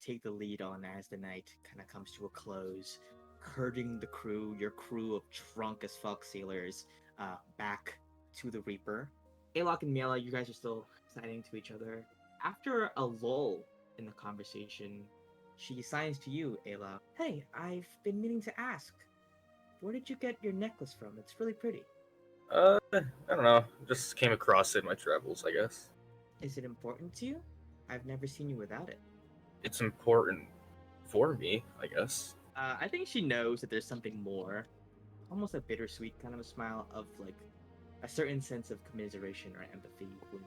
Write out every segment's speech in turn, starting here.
take the lead on as the night kind of comes to a close, herding the crew, your crew of drunk as fuck sailors, back to the Reaper. Alok and Miela, you guys are still signing to each other. After a lull in the conversation, she signs to you, Ayla. Hey, I've been meaning to ask. Where did you get your necklace from? It's really pretty. I don't know. Just came across it in my travels, I guess. Is it important to you? I've never seen you without it. It's important for me, I guess. I think she knows that there's something more. Almost a bittersweet kind of a smile of like a certain sense of commiseration or empathy with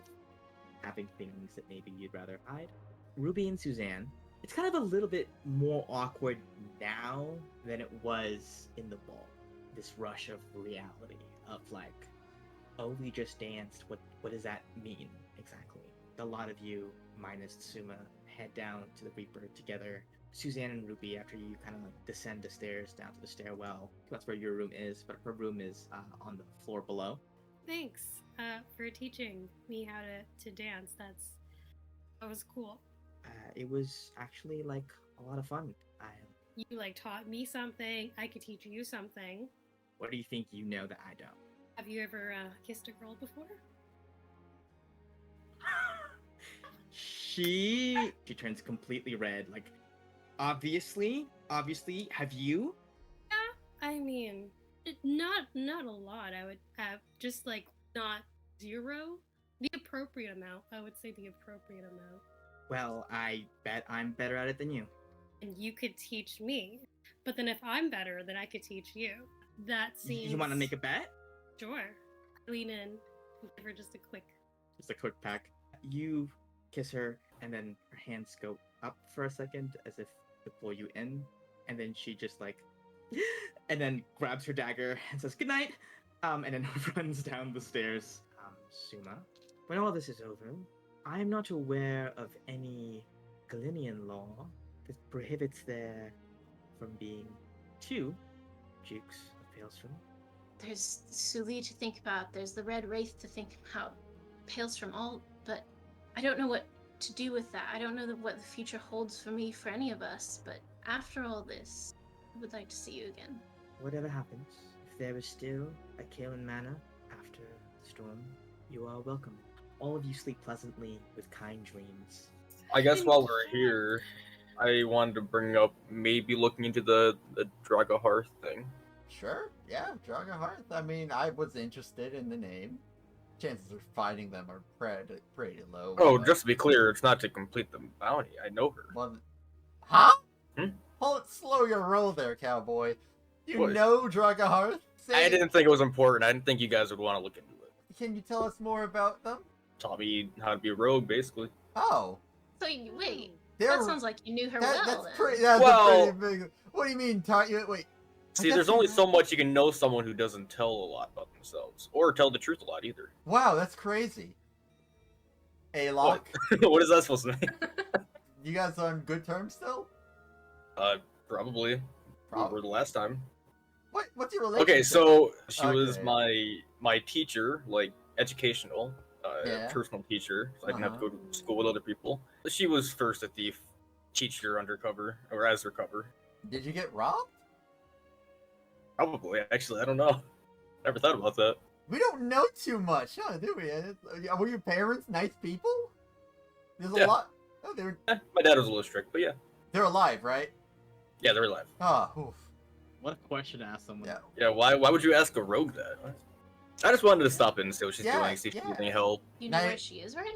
having things that maybe you'd rather hide. Ruby and Suzanne, it's kind of a little bit more awkward now than it was in the ball. This rush of reality of like, oh, we just danced. What does that mean exactly? A lot of you, minus Suma, head down to the Reaper together. Suzanne and Ruby, after you kind of like descend the stairs down to the stairwell, that's where your room is, but her room is on the floor below. Thanks for teaching me how to dance. That was cool. It was actually like a lot of fun. You like taught me something. I could teach you something. What do you think you know that I don't? Have you ever kissed a girl before? She turns completely red. Like, obviously, have you? Yeah, I mean, not a lot. I would have just like not zero. The appropriate amount. I would say the appropriate amount. Well, I bet I'm better at it than you. And you could teach me. But then if I'm better, then I could teach you. That seems... You want to make a bet? Sure. Lean in. Give her just a quick peck. You kiss her, and then her hands go up for a second as if to pull you in, and then she just like, and then grabs her dagger and says goodnight, and then runs down the stairs. Suma, when all this is over, I am not aware of any Galenian law that prohibits there from being two Dukes of Palestrom. There's Suli to think about, there's the Red Wraith to think about, Palestrom, all, but I don't know what to do with that. I don't know what the future holds for me, for any of us, but after all this, I would like to see you again. Whatever happens, if there is still a Kalen Manor after the storm, you are welcome. All of you sleep pleasantly with kind dreams. I guess while we're here, I wanted to bring up maybe looking into the Dragahearth thing. Sure, yeah, Dragahearth. I mean, I was interested in the name. Chances of finding them are pretty low. Oh, but... just to be clear, it's not to complete the bounty. I know her. Well, huh? Hmm? Hold, slow your roll there, cowboy. You what? know Dragahearth? I didn't think it was important. I didn't think you guys would want to look into it. Can you tell us more about them? Taught me how to be a rogue, basically. Oh. So, wait. That sounds like you knew her well, that's then. Pretty, that's well, a pretty big... What do you mean, taught you? Wait. See, there's only so much you can know someone who doesn't tell a lot about themselves. Or tell the truth a lot, either. Wow, that's crazy. Alok? What is that supposed to mean? You guys on good terms still? Probably. Probably the last time. What's your relationship? Okay, so she was my teacher, like, educational, personal teacher, so I didn't have to go to school with other people. She was first at the teacher undercover, or as her cover. Did you get robbed? Probably, actually, I don't know. Never thought about that. We don't know too much, huh, do we? Were your parents nice people? There's a lot... Oh, my dad was a little strict, but yeah. They're alive, right? Yeah, they're alive. Ah, oof. What a question to ask someone. Yeah, why would you ask a rogue that? I just wanted to stop in and see what she's doing, see if she's getting help. You know where she is right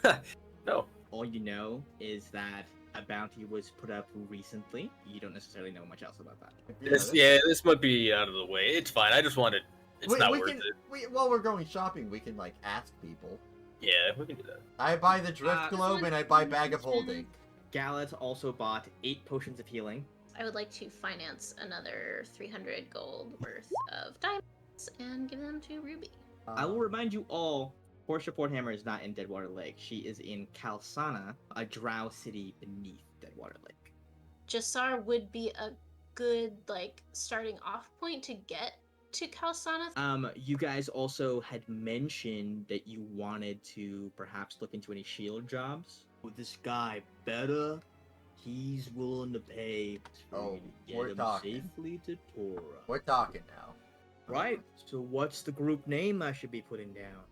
now? No. All you know is that a bounty was put up recently. You don't necessarily know much else about that. This might be out of the way. It's fine. I just wanted... It's not worth it. While we're going shopping, we can, like, ask people. Yeah, we can do that. I buy the Drift Globe and I buy Bag of Holding. Gallet also bought 8 potions of healing. I would like to finance another 300 gold worth of diamonds and give them to Ruby. I will remind you all, Portia Porthammer is not in Deadwater Lake. She is in Kalsana, a drow city beneath Deadwater Lake. Jassar would be a good, like, starting off point to get to Kalsana. You guys also had mentioned that you wanted to perhaps look into any shield jobs. This guy better he's willing to pay for Oh, you to get we're him talking. safely to Torah. We're talking now. Right. So what's the group name I should be putting down?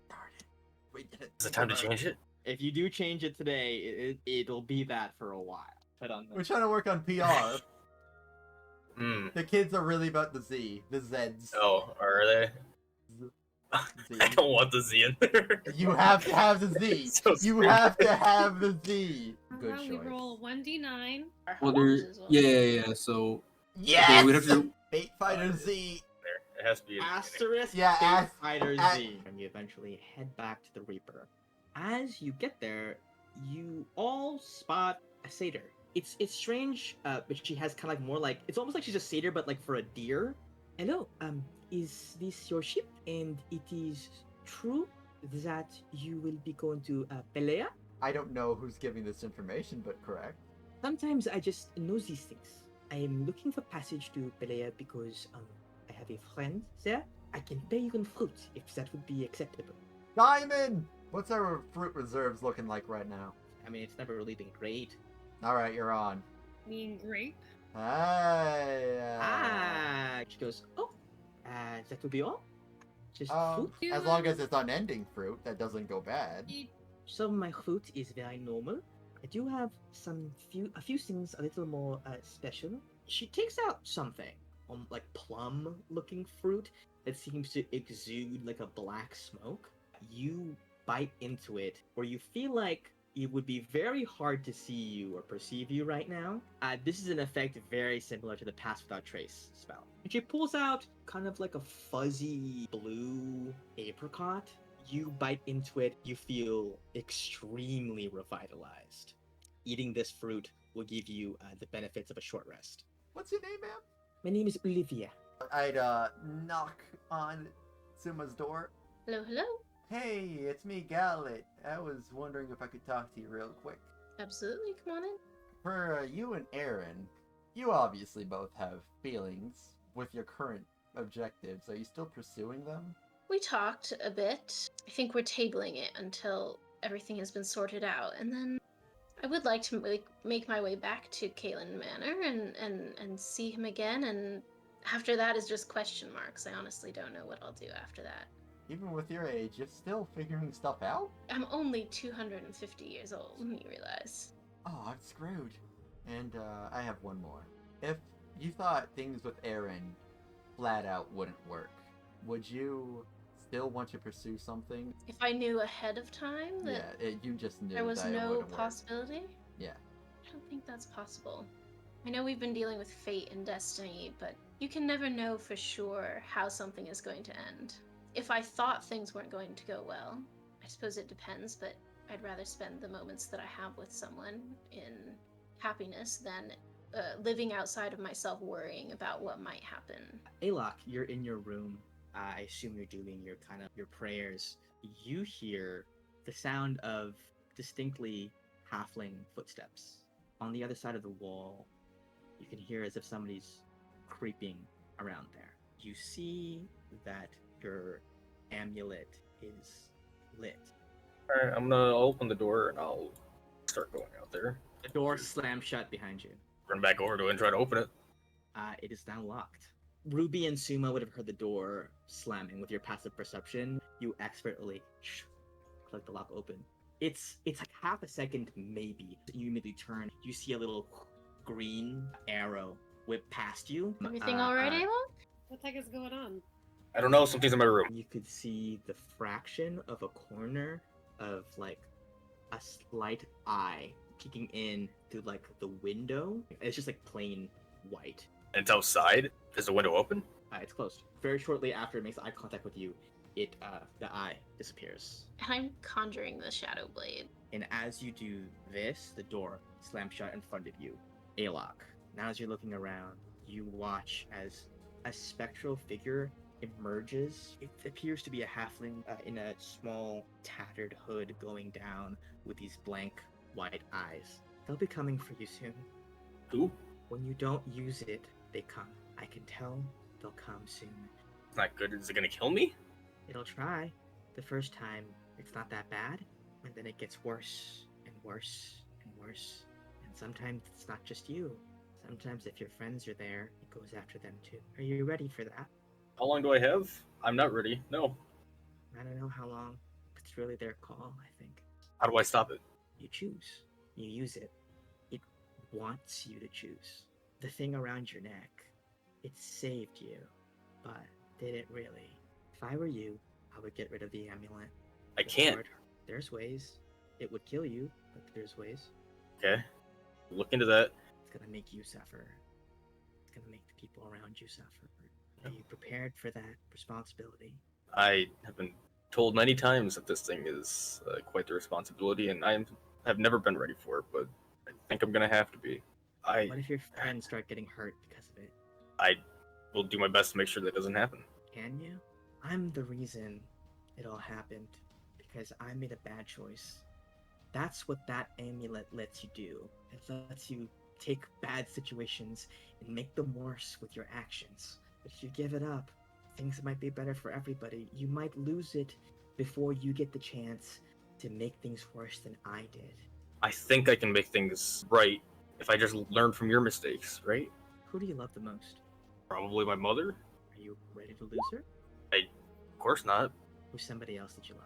Darn it. We didn't. Is it time to change it? If you do change it today, it'll be that for a while. Put on We're trying to work on PR. Hmm. The kids are really about the Z, the Zeds. Oh, are they? Z. I don't want the Z in there. You have to have the Z. So You stupid. have to have the Z. Good We choice. roll 1d9. Well, there. Yeah. So Yes. we'd have to. Fate Fighter Z. There, it has to be. Asterisk Yeah, Fate Fighter as- Z. And you eventually head back to the Reaper. As you get there, you all spot a satyr. It's strange, but she has kind of like more like it's almost like she's a satyr, but like for a deer. Hello, is this your ship? And it is true that you will be going to Pelea? I don't know who's giving this information, but correct. Sometimes I just know these things. I am looking for passage to Pelea because I have a friend there. I can pay you in fruit if that would be acceptable. Diamond! What's our fruit reserves looking like right now? I mean, it's never really been great. Alright, you're on. Mean grape. Hey, She goes, oh, that would be all? Just Um, fruit? as long as it's unending fruit, that doesn't go bad. Some of my fruit is very normal. I do have a few things a little more special. She takes out something, like plum-looking fruit that seems to exude like a black smoke. You bite into it, or you feel like it would be very hard to see you or perceive you right now. This is an effect very similar to the Pass Without Trace spell. And she pulls out kind of like a fuzzy blue apricot. You bite into it, you feel extremely revitalized. Eating this fruit will give you the benefits of a short rest. What's your name, ma'am? My name is Olivia. I'd knock on Suma's door. Hello, hello. Hey, it's me, Gallet. I was wondering if I could talk to you real quick. Absolutely, come on in. For you and Aaron, you obviously both have feelings with your current objectives. Are you still pursuing them? We talked a bit. I think we're tabling it until everything has been sorted out, and then I would like to make my way back to Kalen Manor and see him again, and after that is just question marks. I honestly don't know what I'll do after that. Even with your age, you're still figuring stuff out? I'm only 250 years old, you realize. Oh, I'm screwed. And I have one more. If you thought things with Aaron flat out wouldn't work, would you still want to pursue something? If I knew ahead of time that You just knew there was that it no wouldn't work. possibility, Yeah. I don't think that's possible. I know we've been dealing with fate and destiny, but you can never know for sure how something is going to end. If I thought things weren't going to go well, I suppose it depends, but I'd rather spend the moments that I have with someone in happiness than living outside of myself worrying about what might happen. Alok, you're in your room. I assume you're doing your prayers. You hear the sound of distinctly halfling footsteps. On the other side of the wall, you can hear as if somebody's creeping around there. You see that your amulet is lit. Alright, I'm gonna open the door and I'll start going out there. The door slams shut behind you. Run back over to it and try to open it. It is now locked. Ruby and Suma would have heard the door slamming with your passive perception. You expertly click the lock open. It's like half a second, maybe. You immediately turn. You see a little green arrow whip past you. Everything alright, Ayla? What the heck is going on? I don't know, something's in my room. You could see the fraction of a corner of like a slight eye peeking in through like the window. It's just like plain white. And it's outside. Is the window open? It's closed. Very shortly after it makes eye contact with you, the eye disappears. And I'm conjuring the Shadow Blade. And as you do this, the door slams shut in front of you. Alok. Now as you're looking around, you watch as a spectral figure emerges. It appears to be a halfling in a small tattered hood going down with these blank white eyes. They'll be coming for you soon. Who? When you don't use it, they come. I can tell they'll come soon. It's not good. Is it gonna kill me? It'll try. The first time, it's not that bad, and then it gets worse and worse and worse sometimes it's not just you. Sometimes if your friends are there, it goes after them too. Are you ready for that? How long do I have? I'm not ready. No. I don't know how long. It's really their call, I think. How do I stop it? You choose. You use it. It wants you to choose. The thing around your neck, it saved you. But did it really? If I were you, I would get rid of the amulet. I can't. There's ways. It would kill you, but there's ways. Okay. Look into that. It's gonna make you suffer. It's gonna make the people around you suffer. Are you prepared for that responsibility? I have been told many times that this thing is quite the responsibility, and I have never been ready for it, but I think I'm gonna have to be. What if your friends start getting hurt because of it? I will do my best to make sure that doesn't happen. Can you? I'm the reason it all happened, because I made a bad choice. That's what that amulet lets you do. It lets you take bad situations and make them worse with your actions. But if you give it up, things might be better for everybody. You might lose it before you get the chance to make things worse than I did. I think I can make things right if I just learn from your mistakes, right? Who do you love the most? Probably my mother. Are you ready to lose her? Of course not. Who's somebody else that you love?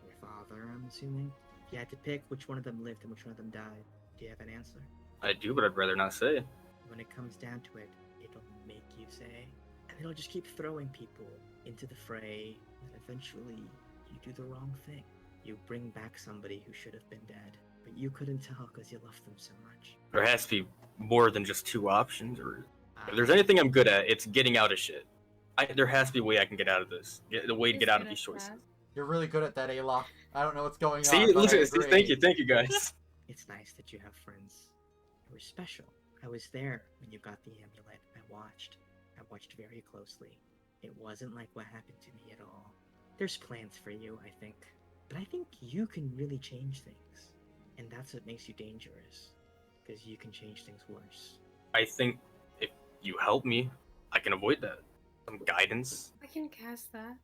Your father, I'm assuming? If you had to pick which one of them lived and which one of them died, do you have an answer? I do, but I'd rather not say. When it comes down to it, it'll make you say. And it'll just keep throwing people into the fray, and eventually you do the wrong thing. You bring back somebody who should have been dead, but you couldn't tell because you loved them so much. There has to be more than just two options, or if there's anything I'm good at, it's getting out of shit. There has to be a way I can get out of this. The way to get out of these choices. You're really good at that, Alok. I don't know what's going on. See, but I listen, agree. thank you guys. It's nice that you have friends. You were special. I was there when you got the amulet. I watched very closely. It wasn't like what happened to me at all. There's plans for you, I think. But I think you can really change things. And that's what makes you dangerous. Because you can change things worse. I think if you help me, I can avoid that. Some guidance. I can cast that.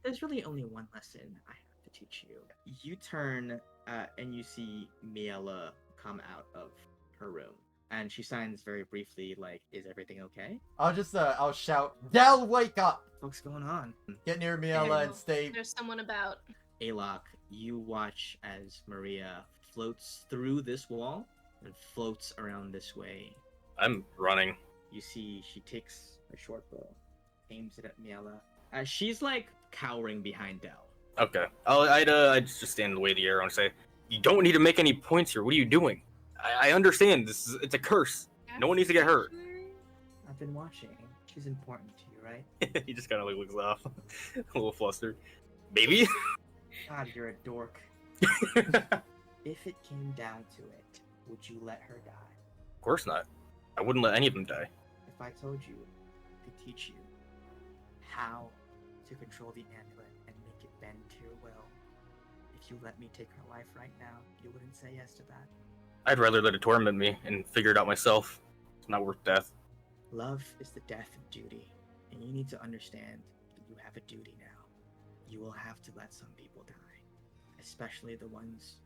There's really only one lesson I have to teach you. You turn and you see Miela come out of her room. And she signs very briefly, like, is everything okay? I'll shout, Del, wake up! What's going on? Get near Miela and stay. There's someone about. Alok, you watch as Maria floats through this wall and floats around this way. I'm running. You see she takes a short bow, aims it at Miela. She's like cowering behind Del. Okay. I'd just stand in the way of the arrow and say, you don't need to make any points here. What are you doing? I understand. It's a curse. No one needs to get hurt. I've been watching. She's important to you, right? He just kind of like looks off. A little flustered. Baby? God, you're a dork. If it came down to it, would you let her die? Of course not. I wouldn't let any of them die. If I told you to teach you how to control the amulet and make it bend to your will, if you let me take her life right now, you wouldn't say yes to that. I'd rather let it torment me and figure it out myself. It's not worth death. Love is the death of duty, and you need to understand that you have a duty now. You will have to let some people die, especially the ones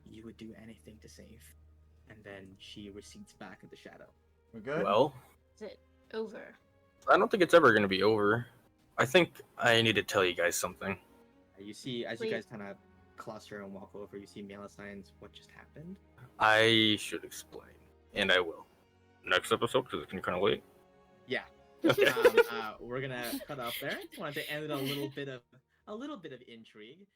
you would do anything to save. And then she recedes back in the shadow. We're good? Well, Is it over? I don't think it's ever going to be over. I think I need to tell you guys something. You see, as Please. you guys kind of cluster and walk over, you see Miela signs what just happened. I should explain, and I will. Next episode, because it's getting kind of late. Yeah. Okay. We're gonna cut off there. Wanted to end with a little bit of intrigue.